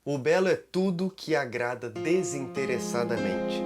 O belo é tudo que agrada desinteressadamente.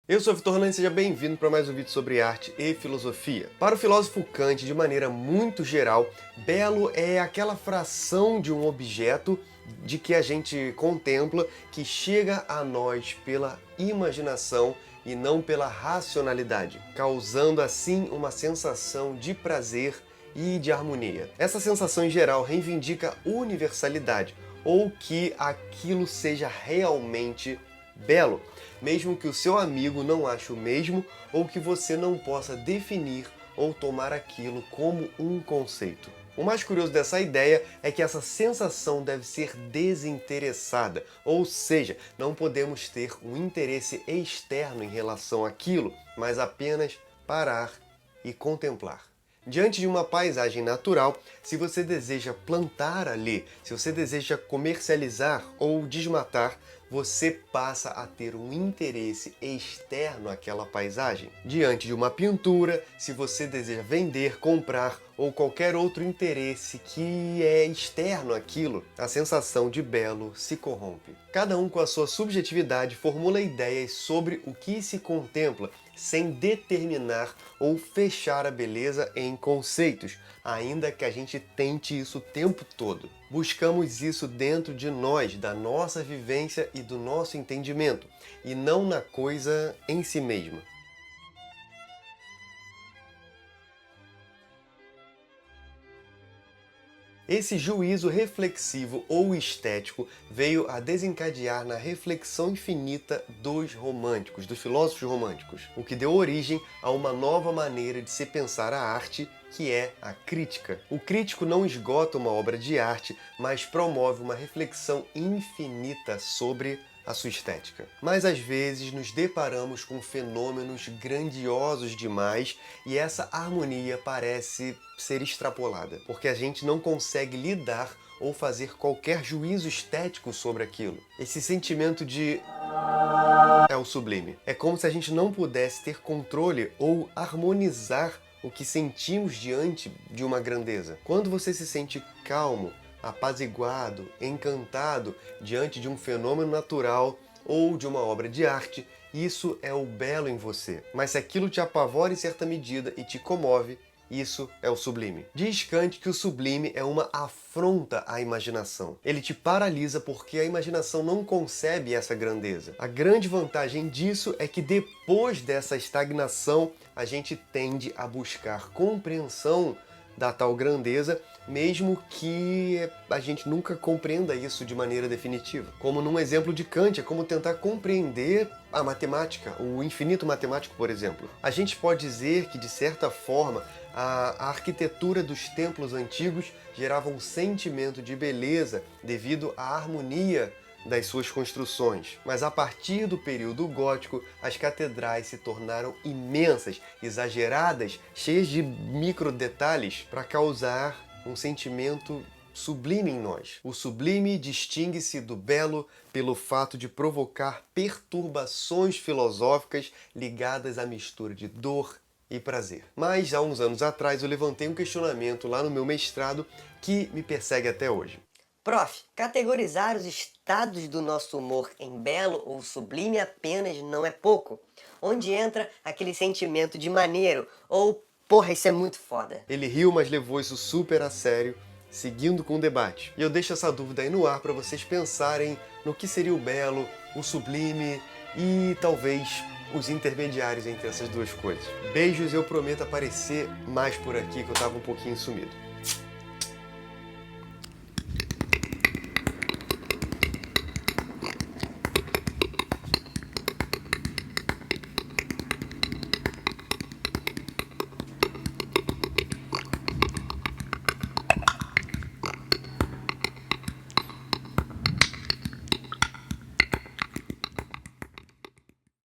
Eu sou o Vitor Orlando e seja bem-vindo para mais um vídeo sobre arte e filosofia. Para o filósofo Kant, de maneira muito geral, belo é aquela fração de um objeto de que a gente contempla que chega a nós pela imaginação e não pela racionalidade, causando assim uma sensação de prazer e de harmonia. Essa sensação em geral reivindica universalidade, ou que aquilo seja realmente belo, mesmo que o seu amigo não ache o mesmo ou que você não possa definir ou tomar aquilo como um conceito. O mais curioso dessa ideia é que essa sensação deve ser desinteressada, ou seja, não podemos ter um interesse externo em relação àquilo, mas apenas parar e contemplar. Diante de uma paisagem natural, se você deseja plantar ali, se você deseja comercializar ou desmatar, você passa a ter um interesse externo àquela paisagem. Diante de uma pintura, se você deseja vender, comprar ou qualquer outro interesse que é externo àquilo, a sensação de belo se corrompe. Cada um com a sua subjetividade formula ideias sobre o que se contempla, sem determinar ou fechar a beleza em conceitos, ainda que a gente tente isso o tempo todo. Buscamos isso dentro de nós, da nossa vivência e do nosso entendimento, e não na coisa em si mesma. Esse juízo reflexivo ou estético veio a desencadear na reflexão infinita dos românticos, dos filósofos românticos, o que deu origem a uma nova maneira de se pensar a arte, que é a crítica. O crítico não esgota uma obra de arte, mas promove uma reflexão infinita sobre a sua estética. Mas às vezes nos deparamos com fenômenos grandiosos demais e essa harmonia parece ser extrapolada, porque a gente não consegue lidar ou fazer qualquer juízo estético sobre aquilo. Esse sentimento de é o sublime. É como se a gente não pudesse ter controle ou harmonizar o que sentimos diante de uma grandeza. Quando você se sente calmo, apaziguado, encantado diante de um fenômeno natural ou de uma obra de arte, isso é o belo em você. Mas se aquilo te apavora em certa medida e te comove, isso é o sublime. Diz Kant que o sublime é uma afronta à imaginação. Ele te paralisa porque a imaginação não concebe essa grandeza. A grande vantagem disso é que depois dessa estagnação, a gente tende a buscar compreensão da tal grandeza, mesmo que a gente nunca compreenda isso de maneira definitiva. Como num exemplo de Kant, é como tentar compreender a matemática, o infinito matemático, por exemplo. A gente pode dizer que, de certa forma, a arquitetura dos templos antigos gerava um sentimento de beleza devido à harmonia das suas construções. Mas a partir do período gótico, as catedrais se tornaram imensas, exageradas, cheias de micro detalhes para causar um sentimento sublime em nós. O sublime distingue-se do belo pelo fato de provocar perturbações filosóficas ligadas à mistura de dor e prazer. Mas há uns anos atrás eu levantei um questionamento lá no meu mestrado que me persegue até hoje. Prof, categorizar os estados do nosso humor em belo ou sublime apenas não é pouco? Onde entra aquele sentimento de maneiro ou porra, isso é muito foda? Ele riu, mas levou isso super a sério, seguindo com o debate. E eu deixo essa dúvida aí no ar para vocês pensarem no que seria o belo, o sublime e talvez os intermediários entre essas duas coisas. Beijos, eu prometo aparecer mais por aqui que eu tava um pouquinho sumido.